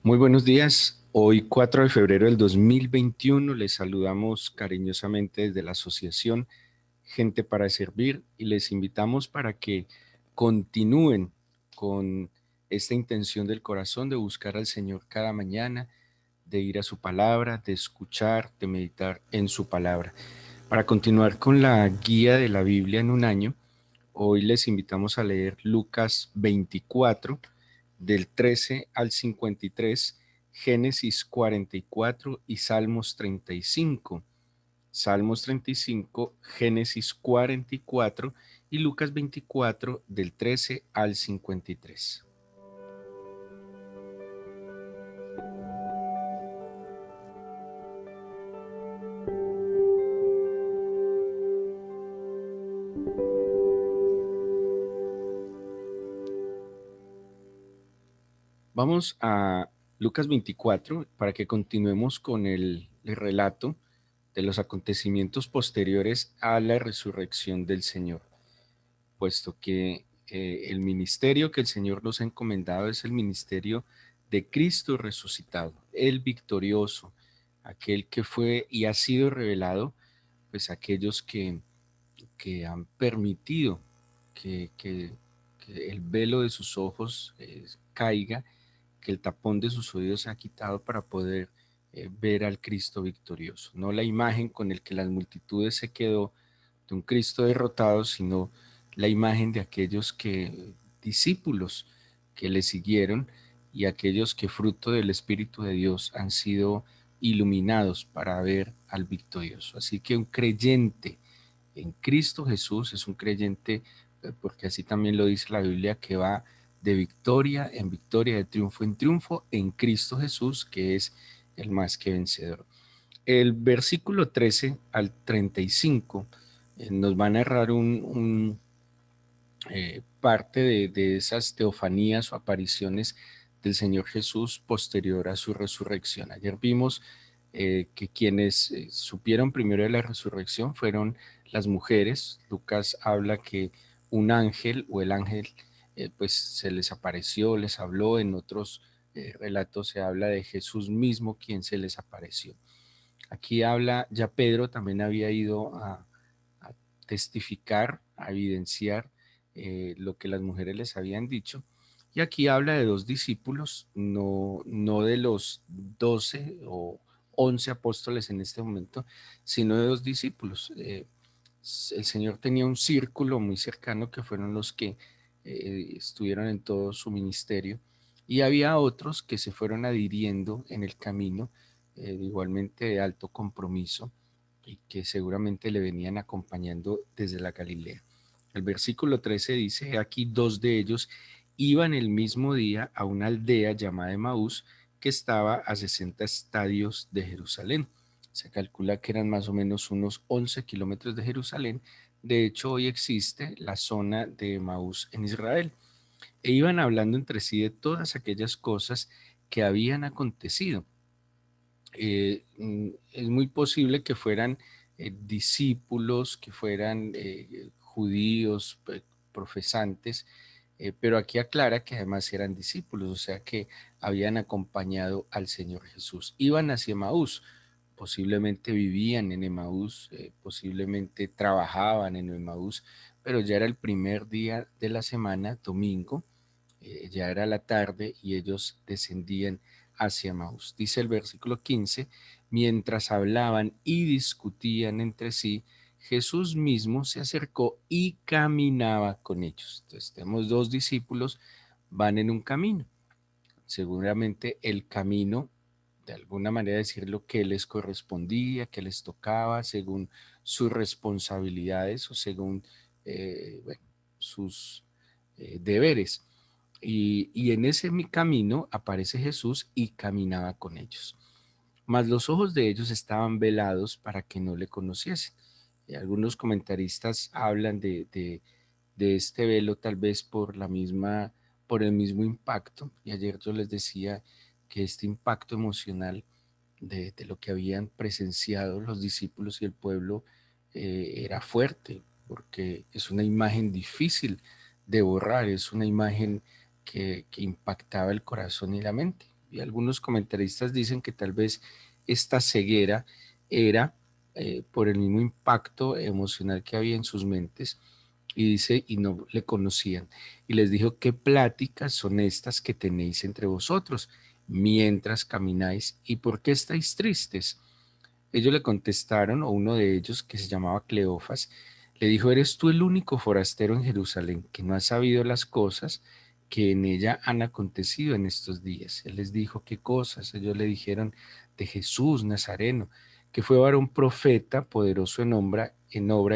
Muy buenos días. Hoy 4 de febrero del 2021 les saludamos cariñosamente desde la Asociación Gente para Servir y les invitamos para que continúen con esta intención del corazón de buscar al Señor cada mañana, de ir a su palabra, de escuchar, de meditar en su palabra. Para continuar con la guía de la Biblia en un año, hoy les invitamos a leer Lucas 24, del 13 al 53, Génesis 44 y Salmos 35. Salmos 35, Génesis 44 y Lucas 24, del 13 al 53. Vamos a Lucas 24 para que continuemos con el relato de los acontecimientos posteriores a la resurrección del Señor, puesto que el ministerio que el Señor nos ha encomendado es el ministerio de Cristo resucitado, el victorioso, aquel que fue y ha sido revelado, pues aquellos que han permitido que, que, que el velo de sus ojos caiga, que el tapón de sus oídos se ha quitado para poder ver al Cristo victorioso. No la imagen con el que las multitudes se quedó de un Cristo derrotado, sino la imagen de aquellos discípulos que le siguieron y aquellos que fruto del Espíritu de Dios han sido iluminados para ver al victorioso. Así que un creyente en Cristo Jesús es un creyente, porque así también lo dice la Biblia, que va de victoria en victoria, de triunfo en triunfo, en Cristo Jesús, que es el más que vencedor. El versículo 13 al 35 nos va a narrar parte de esas teofanías o apariciones del Señor Jesús posterior a su resurrección. Ayer vimos que quienes supieron primero de la resurrección fueron las mujeres. Lucas habla que un ángel o el ángel pues se les apareció, les habló. En otros relatos se habla de Jesús mismo quien se les apareció. Aquí habla, ya Pedro también había ido a testificar, a evidenciar lo que las mujeres les habían dicho. Y aquí habla de dos discípulos, no de los 12 o 11 apóstoles en este momento, sino de dos discípulos. El Señor tenía un círculo muy cercano que fueron los que estuvieron en todo su ministerio, y había otros que se fueron adhiriendo en el camino, igualmente de alto compromiso, y que seguramente le venían acompañando desde la Galilea. El versículo 13 dice: aquí dos de ellos iban el mismo día a una aldea llamada Emaús, que estaba a 60 estadios de Jerusalén. Se calcula que eran más o menos unos 11 kilómetros de Jerusalén. De hecho, hoy existe la zona de Emaús en Israel. E iban hablando entre sí de todas aquellas cosas que habían acontecido. Es muy posible que fueran discípulos, que fueran judíos, profesantes, pero aquí aclara que además eran discípulos, o sea que habían acompañado al Señor Jesús. Iban hacia Emaús, posiblemente vivían en Emaús, posiblemente trabajaban en Emaús, pero ya era el primer día de la semana, domingo, ya era la tarde y ellos descendían hacia Maús. Dice el versículo 15: mientras hablaban y discutían entre sí, Jesús mismo se acercó y caminaba con ellos. Entonces tenemos dos discípulos, van en un camino. Seguramente el camino, de alguna manera decir lo que les correspondía, que les tocaba, según sus responsabilidades o según bueno, sus deberes. Y en ese mi camino aparece Jesús y caminaba con ellos. Mas los ojos de ellos estaban velados para que no le conociesen. Algunos comentaristas hablan de este velo tal vez por el mismo impacto. Y ayer yo les decía que este impacto emocional de lo que habían presenciado los discípulos y el pueblo era fuerte, porque es una imagen difícil de borrar, es una imagen que impactaba el corazón y la mente. Y algunos comentaristas dicen que tal vez esta ceguera era por el mismo impacto emocional que había en sus mentes, y dice, y no le conocían. Y les dijo, ¿qué pláticas son estas que tenéis entre vosotros mientras camináis? ¿Y por qué estáis tristes? Ellos le contestaron, o uno de ellos, que se llamaba Cleofas, le dijo, ¿eres tú el único forastero en Jerusalén que no ha sabido las cosas que en ella han acontecido en estos días? Él les dijo, ¿qué cosas? Ellos le dijeron, de Jesús Nazareno, que fue varón profeta, poderoso en obra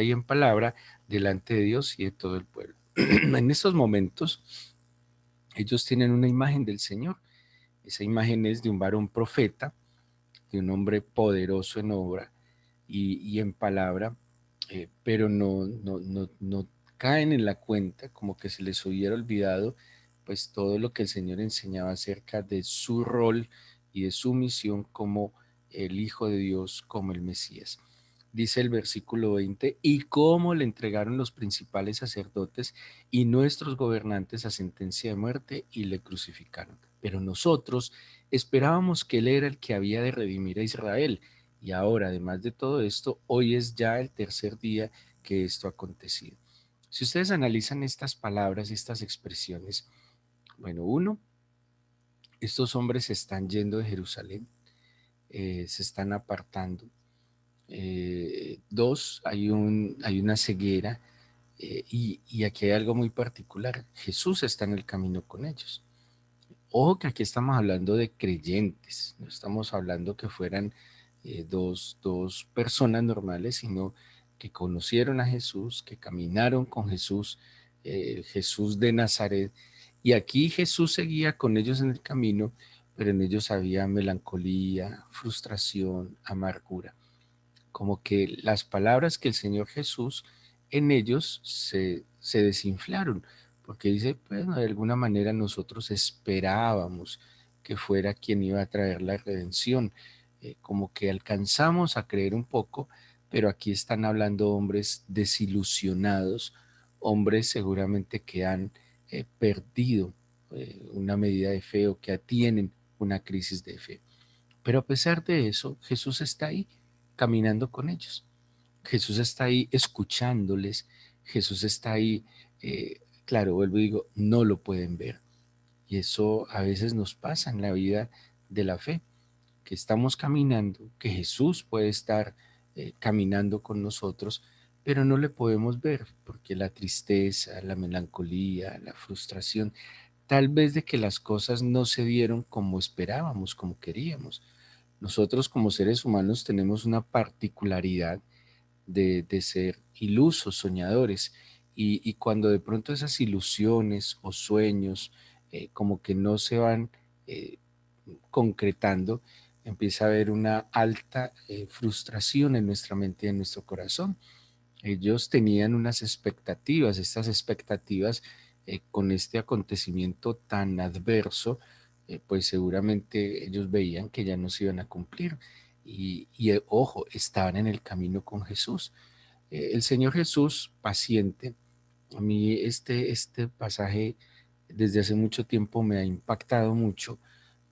y en palabra, delante de Dios y de todo el pueblo. En estos momentos, ellos tienen una imagen del Señor. Esa imagen es de un varón profeta, de un hombre poderoso en obra y en palabra, pero no caen en la cuenta, como que se les hubiera olvidado, pues todo lo que el Señor enseñaba acerca de su rol y de su misión como el Hijo de Dios, como el Mesías. Dice el versículo 20, y cómo le entregaron los principales sacerdotes y nuestros gobernantes a sentencia de muerte y le crucificaron. Pero nosotros esperábamos que él era el que había de redimir a Israel. Y ahora, además de todo esto, hoy es ya el tercer día que esto ha acontecido. Si ustedes analizan estas palabras y estas expresiones, bueno, uno, estos hombres se están yendo de Jerusalén, se están apartando. Dos, hay una ceguera, y aquí hay algo muy particular. Jesús está en el camino con ellos. Ojo que aquí estamos hablando de creyentes, no estamos hablando que fueran dos personas normales, sino que conocieron a Jesús, que caminaron con Jesús, Jesús de Nazaret. Y aquí Jesús seguía con ellos en el camino, pero en ellos había melancolía, frustración, amargura. Como que las palabras que el Señor Jesús en ellos se desinflaron, porque dice, pues de alguna manera nosotros esperábamos que fuera quien iba a traer la redención. Como que alcanzamos a creer un poco, pero aquí están hablando hombres desilusionados, hombres seguramente que han perdido una medida de fe, o que tienen una crisis de fe. Pero a pesar de eso, Jesús está ahí caminando con ellos. Jesús está ahí escuchándoles. Jesús está ahí, claro, vuelvo y digo, no lo pueden ver. Y eso a veces nos pasa en la vida de la fe, que estamos caminando, que Jesús puede estar caminando con nosotros, pero no le podemos ver porque la tristeza, la melancolía, la frustración, tal vez de que las cosas no se dieron como esperábamos, como queríamos. Nosotros como seres humanos tenemos una particularidad de ser ilusos, soñadores, y cuando de pronto esas ilusiones o sueños como que no se van eh, concretando, empieza a haber una alta frustración en nuestra mente y en nuestro corazón. Ellos tenían unas expectativas, estas expectativas con este acontecimiento tan adverso, pues seguramente ellos veían que ya no se iban a cumplir. Ojo, estaban en el camino con Jesús. El Señor Jesús, paciente, a mí este pasaje desde hace mucho tiempo me ha impactado mucho,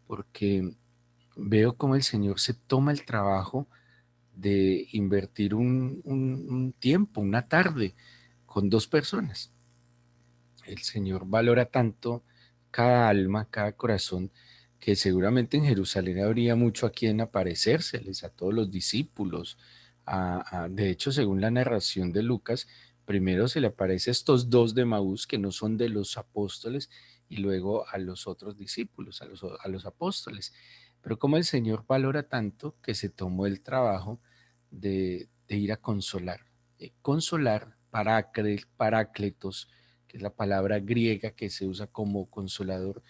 porque veo cómo el Señor se toma el trabajo de invertir un tiempo, una tarde, con dos personas. El Señor valora tanto cada alma, cada corazón, que seguramente en Jerusalén habría mucho a quien aparecérseles, a todos los discípulos. De hecho, según la narración de Lucas, primero se le aparece a estos dos de Maús que no son de los apóstoles, y luego a los otros discípulos, a los apóstoles. Pero como el Señor valora tanto que se tomó el trabajo de ir a consolar. Consolar, parácletos, que es la palabra griega que se usa como consolador,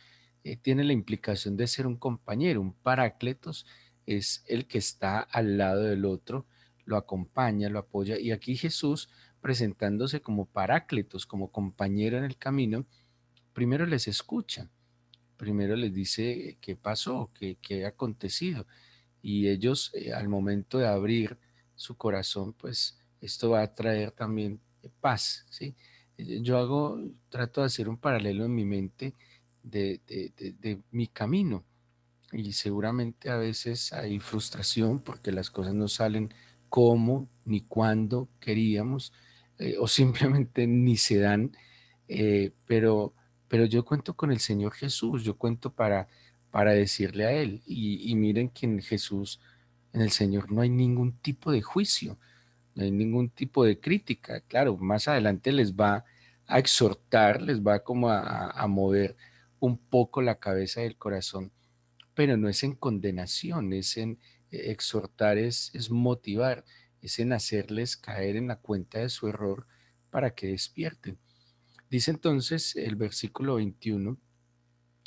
tiene la implicación de ser un compañero. Un parácletos es el que está al lado del otro, lo acompaña, lo apoya. Y aquí Jesús, presentándose como parácletos, como compañero en el camino, primero les escucha, primero les dice qué pasó, qué ha acontecido. Y ellos, al momento de abrir su corazón, pues esto va a traer también paz, ¿sí? Trato de hacer un paralelo en mi mente de mi camino. y seguramente a veces hay frustración porque las cosas no salen como ni cuando queríamos, o simplemente ni se dan, pero yo cuento con el Señor Jesús, yo cuento para decirle a Él, y miren que en Jesús, en el Señor no hay ningún tipo de juicio, no hay ningún tipo de crítica. Claro, más adelante les va a exhortar, les va como a mover un poco la cabeza del corazón, pero no es en condenación, es en exhortar, es motivar, es en hacerles caer en la cuenta de su error para que despierten. Dice entonces el versículo 21: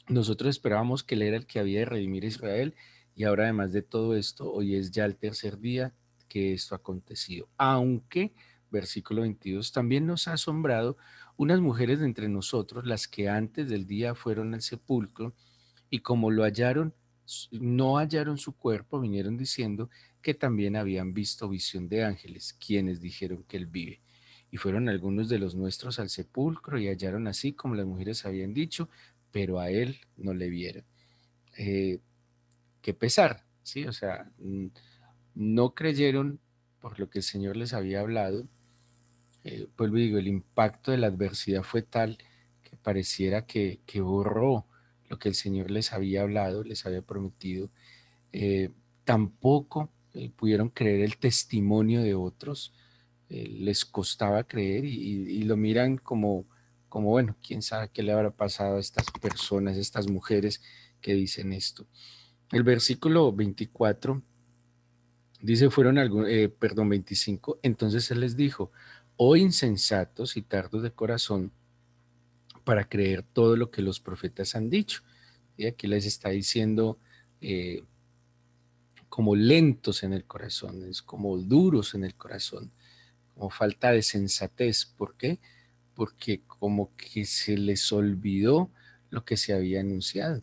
nosotros esperábamos que Él era el que había de redimir a Israel, y ahora además de todo esto, hoy es ya el tercer día que esto ha acontecido. Aunque, versículo 22, también nos ha asombrado unas mujeres de entre nosotros, las que antes del día fueron al sepulcro, y como lo hallaron, no hallaron su cuerpo, vinieron diciendo que también habían visto visión de ángeles, quienes dijeron que Él vive. Y fueron algunos de los nuestros al sepulcro y hallaron así como las mujeres habían dicho, pero a Él no le vieron. Eh, qué pesar, ¿sí? O sea, no creyeron por lo que el Señor les había hablado. Pues digo, el impacto de la adversidad fue tal que pareciera que borró lo que el Señor les había hablado, les había prometido. Eh, tampoco pudieron creer el testimonio de otros, les costaba creer, y lo miran como, bueno, quién sabe qué le habrá pasado a estas personas, estas mujeres que dicen esto. El versículo 24 dice, perdón, 25, entonces Él les dijo: oh insensatos y tardos de corazón para creer todo lo que los profetas han dicho. Y aquí les está diciendo, eh, como lentos en el corazón, es como duros en el corazón, como falta de sensatez. ¿Por qué? Porque como que se les olvidó lo que se había anunciado,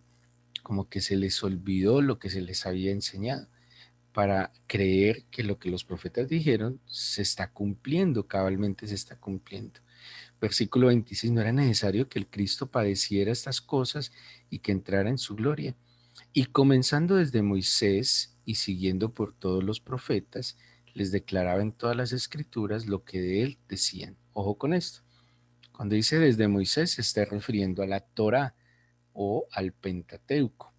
como que se les olvidó lo que se les había enseñado, para creer que lo que los profetas dijeron se está cumpliendo, cabalmente se está cumpliendo. Versículo 26, no era necesario que el Cristo padeciera estas cosas y que entrara en su gloria. Y comenzando desde Moisés y siguiendo por todos los profetas, les declaraba en todas las escrituras lo que de él decían. Ojo con esto. Cuando dice desde Moisés, se está refiriendo a la Torá o al Pentateuco: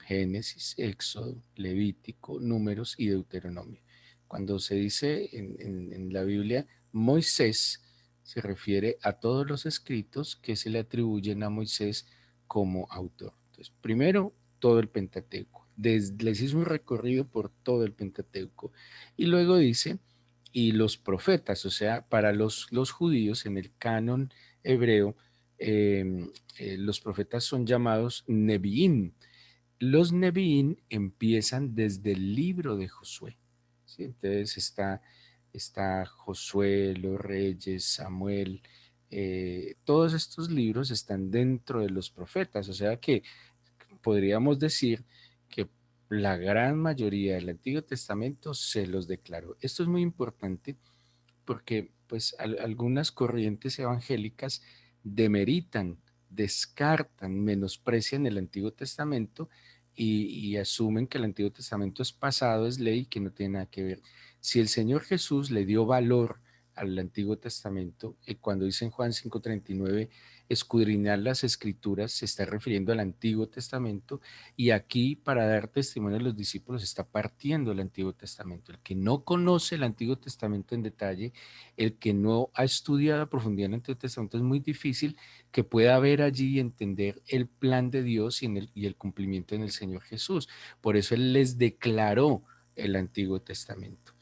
Génesis, Éxodo, Levítico, Números y Deuteronomio. Cuando se dice en la Biblia Moisés, se refiere a todos los escritos que se le atribuyen a Moisés como autor. Entonces, primero, todo el Pentateuco. Les hizo un recorrido por todo el Pentateuco. Y luego dice, y los profetas, o sea, para los judíos en el canon hebreo, los profetas son llamados Neviín. Los Neviín empiezan desde el libro de Josué, ¿sí? Entonces está Josué, los Reyes, Samuel, todos estos libros están dentro de los profetas, o sea que podríamos decir que la gran mayoría del Antiguo Testamento se los declaró. Esto es muy importante porque pues algunas corrientes evangélicas demeritan, descartan, menosprecian el Antiguo Testamento, y asumen que el Antiguo Testamento es pasado, es ley, que no tiene nada que ver. Si el Señor Jesús le dio valor al Antiguo Testamento, cuando dice en Juan 5:39, escudriñar las escrituras, se está refiriendo al Antiguo Testamento, y aquí para dar testimonio a los discípulos está partiendo el Antiguo Testamento. El que no conoce el Antiguo Testamento en detalle, el que no ha estudiado a profundidad el Antiguo Testamento, es muy difícil que pueda ver allí y entender el plan de Dios y el cumplimiento en el Señor Jesús. Por eso Él les declaró el Antiguo Testamento.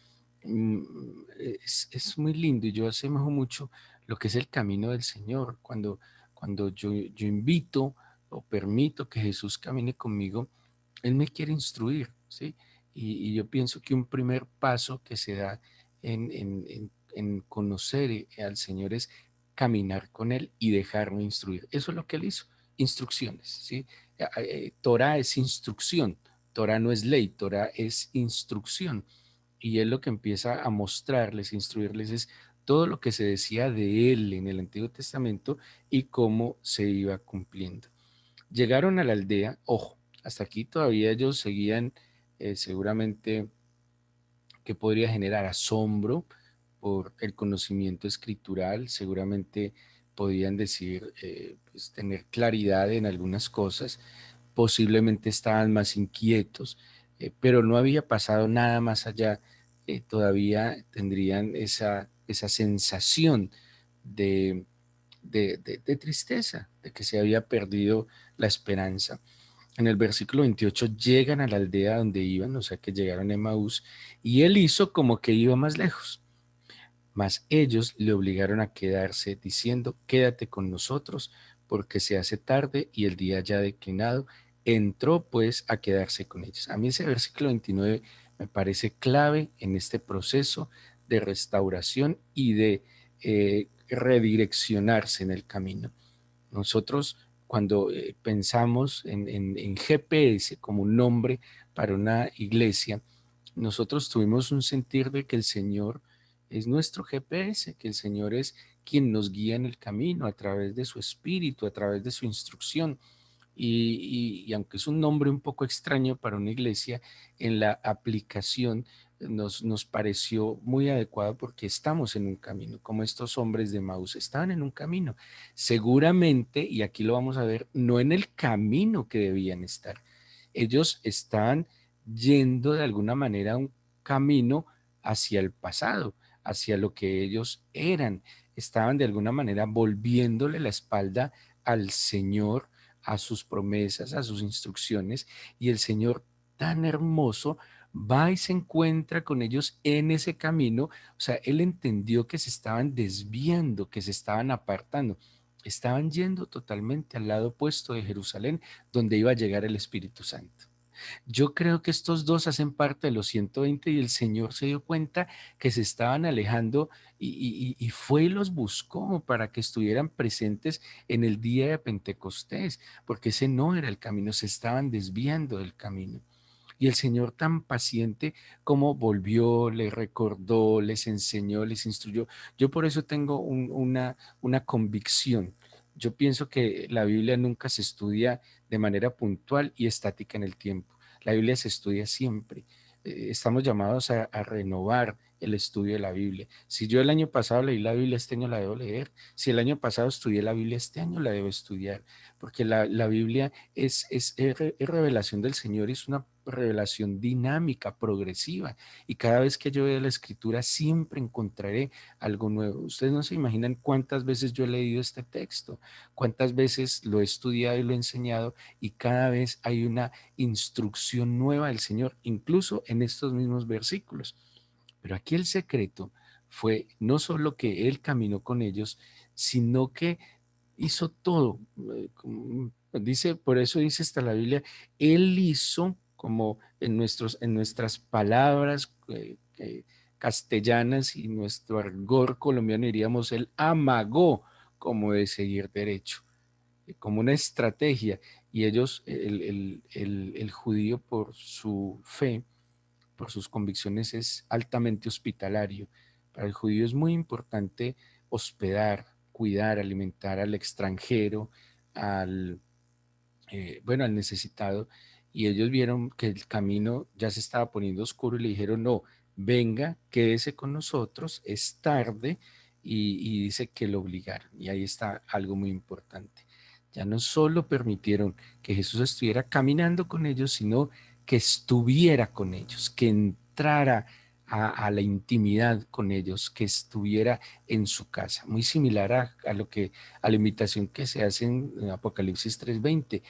Es muy lindo, y yo asemejo mucho lo que es el camino del Señor. Cuando yo invito o permito que Jesús camine conmigo, Él me quiere instruir, ¿sí? Y yo pienso que un primer paso que se da en conocer al Señor es caminar con Él y dejarme instruir. Eso es lo que Él hizo, instrucciones, ¿sí? Torah es instrucción, Torah no es ley, Torah es instrucción. Y Él lo que empieza a mostrarles, instruirles, es todo lo que se decía de Él en el Antiguo Testamento y cómo se iba cumpliendo. Llegaron a la aldea, ojo, Hasta aquí todavía ellos seguían seguramente que podría generar asombro por el conocimiento escritural, seguramente podían decir, pues, tener claridad en algunas cosas, posiblemente estaban más inquietos, pero no había pasado nada más allá, todavía tendrían esa sensación de, de tristeza, de que se había perdido la esperanza. En el versículo 28 llegan a la aldea donde iban, o sea que llegaron a Emaús, y él hizo como que iba más lejos, mas ellos le obligaron a quedarse, diciendo, quédate con nosotros, porque se hace tarde y el día ya ha declinado. Entró pues a quedarse con ellos. A mí ese versículo 29 me parece clave en este proceso de restauración y de redireccionarse en el camino. Nosotros cuando pensamos en GPS como un nombre para una iglesia, nosotros tuvimos un sentir de que el Señor es nuestro GPS, que el Señor es quien nos guía en el camino a través de su espíritu, a través de su instrucción. Y aunque es un nombre un poco extraño para una iglesia, en la aplicación nos pareció muy adecuado porque estamos en un camino, como estos hombres de Maús estaban en un camino. Seguramente, y aquí lo vamos a ver, no en el camino que debían estar. Ellos estaban yendo de alguna manera a un camino hacia el pasado, hacia lo que ellos eran. Estaban de alguna manera volviéndole la espalda al Señor, a sus promesas, a sus instrucciones, y el Señor tan hermoso va y se encuentra con ellos en ese camino. O sea, él entendió que se estaban desviando, que se estaban apartando, estaban yendo totalmente al lado opuesto de Jerusalén, donde iba a llegar el Espíritu Santo. Yo creo que estos dos hacen parte de los 120 y el Señor se dio cuenta que se estaban alejando y fue y los buscó para que estuvieran presentes en el día de Pentecostés, porque ese no era el camino, se estaban desviando del camino. Y el Señor tan paciente como volvió, les recordó, les enseñó, les instruyó. Yo por eso tengo una convicción. Yo pienso que la Biblia nunca se estudia de manera puntual y estática en el tiempo. La Biblia se estudia siempre. Estamos llamados a renovar el estudio de la Biblia. Si yo el año pasado leí la Biblia, este año la debo leer. Si el año pasado estudié la Biblia, este año la debo estudiar. Porque la Biblia es revelación del Señor, es una revelación dinámica, progresiva. Y cada vez que yo veo la escritura, siempre encontraré algo nuevo. Ustedes no se imaginan cuántas veces yo he leído este texto, cuántas veces lo he estudiado y lo he enseñado, y cada vez hay una instrucción nueva del Señor, incluso en estos mismos versículos. Pero aquí el secreto fue no solo que Él caminó con ellos, sino que hizo todo. Dice, por eso dice hasta la Biblia, Él hizo, como en nuestras palabras castellanas y nuestro argor colombiano diríamos, Él amagó como de seguir derecho, como una estrategia. Y ellos, el judío por su fe, por sus convicciones, es altamente hospitalario. Para el judío es muy importante hospedar, cuidar, alimentar al extranjero, al, bueno, al necesitado. Y ellos vieron que el camino ya se estaba poniendo oscuro y le dijeron, no, venga, quédese con nosotros, es tarde, y dice que lo obligaron. Y ahí está algo muy importante. Ya no solo permitieron que Jesús estuviera caminando con ellos, sino que estuviera con ellos, que entrara a la intimidad con ellos, que estuviera en su casa. Muy similar a lo que, a la invitación que se hace en Apocalipsis 3:20.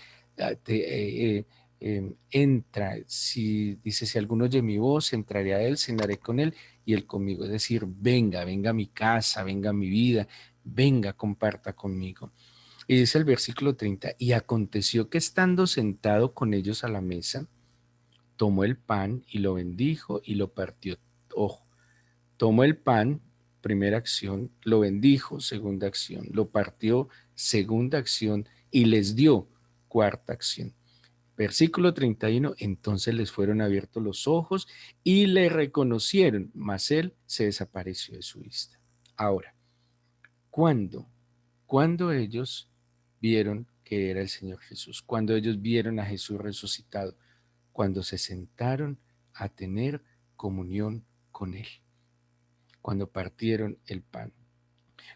Entra, si dice, si alguno oye mi voz, entraré a él, cenaré con él y él conmigo. Es decir, venga, venga a mi casa, venga a mi vida, venga, comparta conmigo. Y dice el versículo 30, y aconteció que estando sentado con ellos a la mesa, tomó el pan y lo bendijo y lo partió. Ojo, tomó el pan, primera acción, lo bendijo, segunda acción, lo partió, segunda acción, y les dio, cuarta acción. Versículo 31, entonces les fueron abiertos los ojos y le reconocieron, mas él se desapareció de su vista. Ahora, ¿cuándo? Cuando ellos vieron que era el Señor Jesús. Cuando ellos vieron a Jesús resucitado, cuando se sentaron a tener comunión con Él, cuando partieron el pan,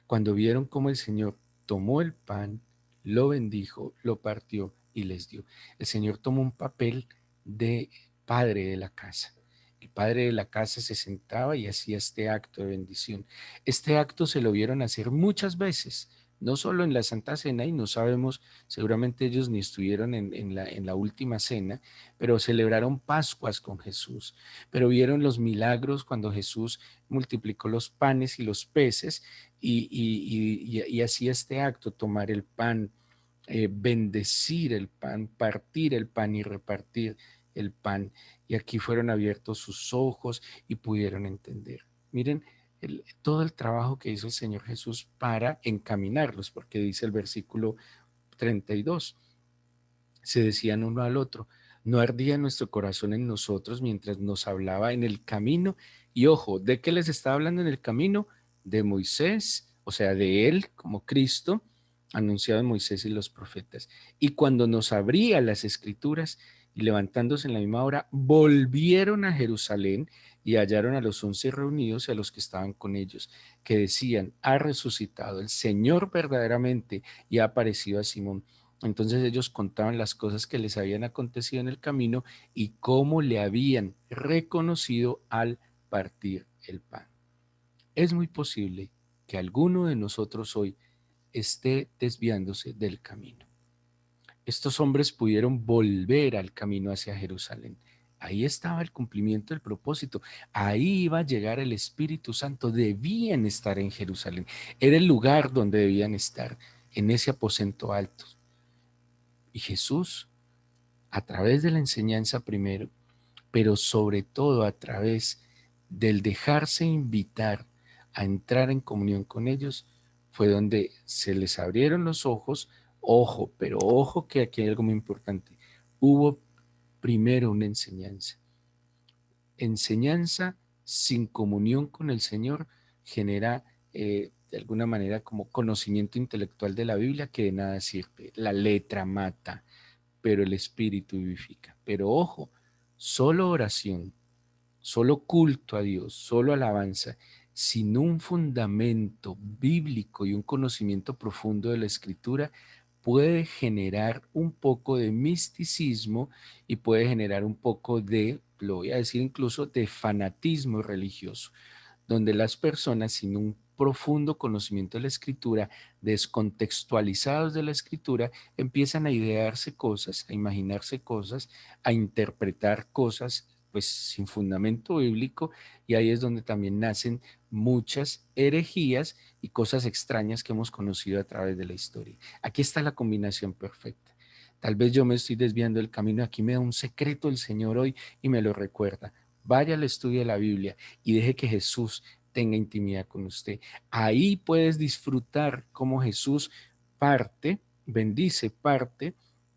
cuando vieron cómo el Señor tomó el pan, lo bendijo, lo partió y les dio. El Señor tomó un papel de padre de la casa. El padre de la casa se sentaba y hacía este acto de bendición. Este acto se lo vieron hacer muchas veces, no solo en la Santa Cena, y no sabemos, seguramente ellos ni estuvieron en la última cena, pero celebraron Pascuas con Jesús, pero vieron los milagros cuando Jesús multiplicó los panes y los peces y hacía este acto, tomar el pan, bendecir el pan, partir el pan y repartir el pan. Y aquí fueron abiertos sus ojos y pudieron entender. Miren todo el trabajo que hizo el Señor Jesús para encaminarlos, porque dice el versículo 32, se decían uno al otro, no ardía nuestro corazón en nosotros mientras nos hablaba en el camino. Y ojo, ¿de qué les estaba hablando en el camino? De Moisés, o sea, de él como Cristo, anunciado en Moisés y los profetas. Y cuando nos abría las escrituras, y levantándose en la misma hora, volvieron a Jerusalén y hallaron a los 11 reunidos y a los que estaban con ellos, que decían, ha resucitado el Señor verdaderamente y ha aparecido a Simón. Entonces ellos contaban las cosas que les habían acontecido en el camino y cómo le habían reconocido al partir el pan. Es muy posible que alguno de nosotros hoy esté desviándose del camino. Estos hombres pudieron volver al camino hacia Jerusalén. Ahí estaba el cumplimiento del propósito. Ahí iba a llegar el Espíritu Santo. Debían estar en Jerusalén. Era el lugar donde debían estar, en ese aposento alto. Y Jesús, a través de la enseñanza primero, pero sobre todo a través del dejarse invitar a entrar en comunión con ellos, fue donde se les abrieron los ojos. Ojo, pero ojo que aquí hay algo muy importante. Hubo primero una enseñanza. Enseñanza sin comunión con el Señor genera de alguna manera como conocimiento intelectual de la Biblia que de nada sirve. La letra mata, pero el espíritu vivifica. Pero ojo, solo oración, solo culto a Dios, solo alabanza, sin un fundamento bíblico y un conocimiento profundo de la Escritura, puede generar un poco de misticismo y puede generar un poco de, lo voy a decir incluso, de fanatismo religioso, donde las personas sin un profundo conocimiento de la escritura, descontextualizados de la escritura, empiezan a idearse cosas, a imaginarse cosas, a interpretar cosas, pues sin fundamento bíblico, y ahí es donde también nacen muchas herejías y cosas extrañas que hemos conocido a través de la historia. Aquí está la combinación perfecta. Tal vez yo me estoy desviando del camino, aquí me da un secreto el Señor hoy y me lo recuerda. Vaya al estudio de la Biblia y deje que Jesús tenga intimidad con usted. Ahí puedes disfrutar cómo Jesús parte, bendice, parte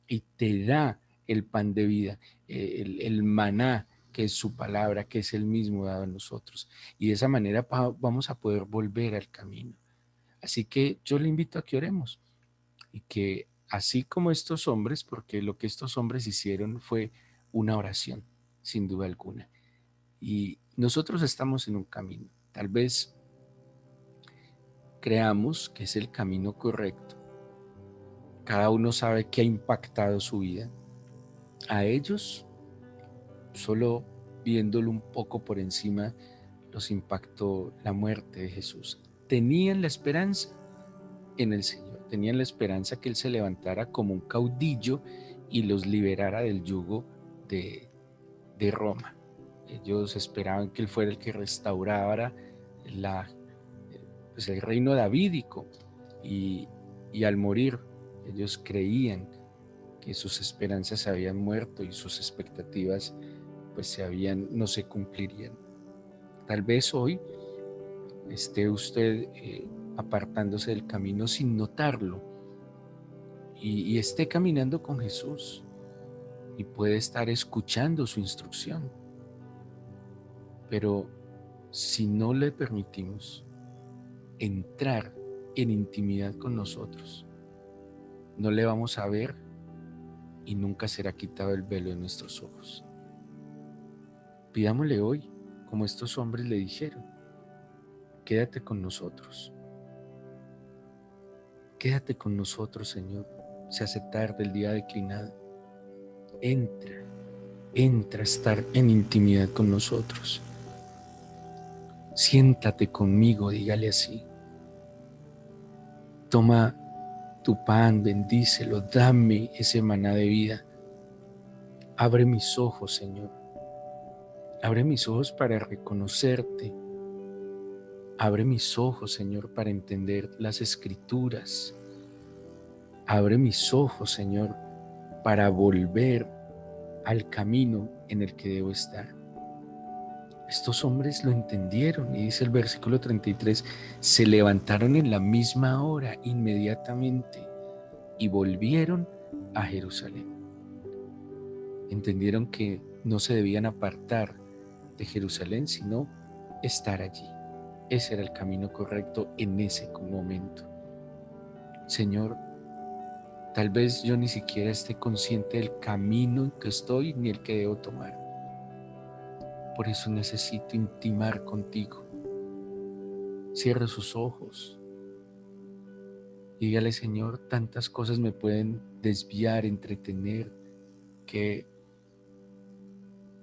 y te da el pan de vida, el maná, que es su palabra, que es el mismo dado a nosotros. Y de esa manera vamos a poder volver al camino. Así que yo le invito a que oremos y que así como estos hombres, porque lo que estos hombres hicieron fue una oración, sin duda alguna. Y nosotros estamos en un camino. Tal vez creamos que es el camino correcto. Cada uno sabe qué ha impactado su vida. A ellos, solo viéndolo un poco por encima, los impactó la muerte de Jesús. Tenían la esperanza en el Señor, tenían la esperanza que Él se levantara como un caudillo y los liberara del yugo de Roma. Ellos esperaban que Él fuera el que restaurara la, pues el reino davídico y, y al morir ellos creían que sus esperanzas se habían muerto y sus expectativas pues no se cumplirían. Tal vez hoy esté usted apartándose del camino sin notarlo y esté caminando con Jesús y puede estar escuchando su instrucción, pero si no le permitimos entrar en intimidad con nosotros, no le vamos a ver y nunca será quitado el velo de nuestros ojos. Pidámosle hoy, como estos hombres le dijeron, quédate con nosotros. Quédate con nosotros, Señor. Se hace tarde, el día declinado. Entra a estar en intimidad con nosotros. Siéntate conmigo, dígale así. Toma tu pan, bendícelo, dame ese maná de vida. Abre mis ojos, Señor. Abre mis ojos para reconocerte. Abre mis ojos, Señor, para entender las Escrituras. Abre mis ojos, Señor, para volver al camino en el que debo estar. Estos hombres lo entendieron y dice el versículo 33, se levantaron en la misma hora inmediatamente y volvieron a Jerusalén. Entendieron que no se debían apartar de Jerusalén, sino estar allí. Ese era el camino correcto en ese momento. Señor, tal vez yo ni siquiera esté consciente del camino en que estoy ni el que debo tomar. Por eso necesito intimar contigo. Cierre sus ojos. Dígale, Señor, tantas cosas me pueden desviar, entretener, que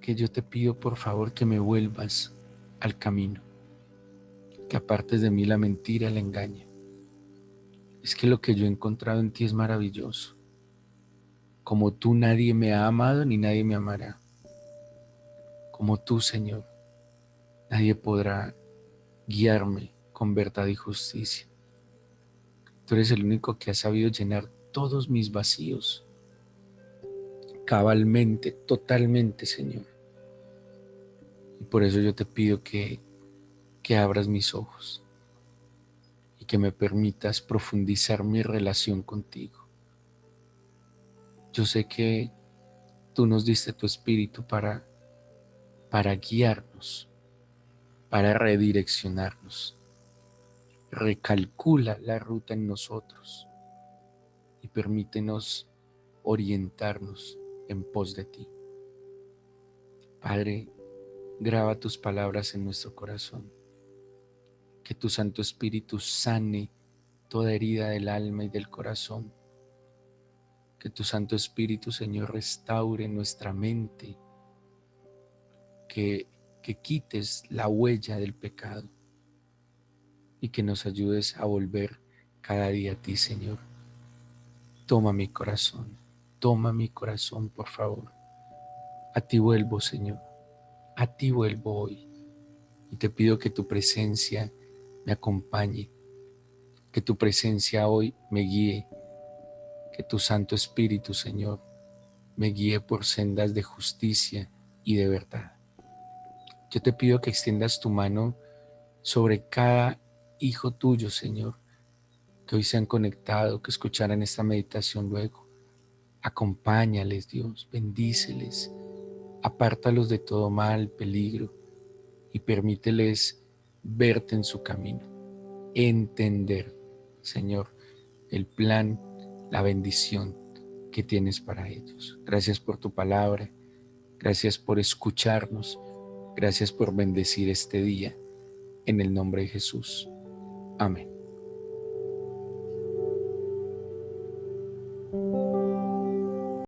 yo te pido por favor que me vuelvas al camino, que apartes de mí la mentira, el engaño. Es que lo que yo he encontrado en ti es maravilloso. Como tú nadie me ha amado ni nadie me amará. Como tú, Señor, nadie podrá guiarme con verdad y justicia. Tú eres el único que ha sabido llenar todos mis vacíos, cabalmente, totalmente, Señor. Y por eso yo te pido que abras mis ojos y que me permitas profundizar mi relación contigo. Yo sé que tú nos diste tu espíritu para guiarnos, para redireccionarnos. Recalcula la ruta en nosotros y permítenos orientarnos en pos de ti. Padre, graba tus palabras en nuestro corazón. Que tu Santo Espíritu sane toda herida del alma y del corazón. Que tu Santo Espíritu, Señor, restaure nuestra mente. Que quites la huella del pecado y que nos ayudes a volver cada día a ti, Señor. Toma mi corazón, por favor. A ti vuelvo, Señor. A ti vuelvo hoy. Y te pido que tu presencia me acompañe, que tu presencia hoy me guíe, que tu Santo Espíritu, Señor, me guíe por sendas de justicia y de verdad. Yo te pido que extiendas tu mano sobre cada hijo tuyo, Señor, que hoy se han conectado, que escucharan esta meditación luego. Acompáñales, Dios, bendíceles, apártalos de todo mal, peligro, y permíteles verte en su camino, entender, Señor, el plan, la bendición que tienes para ellos. Gracias por tu palabra, gracias por escucharnos, gracias por bendecir este día, en el nombre de Jesús. Amén.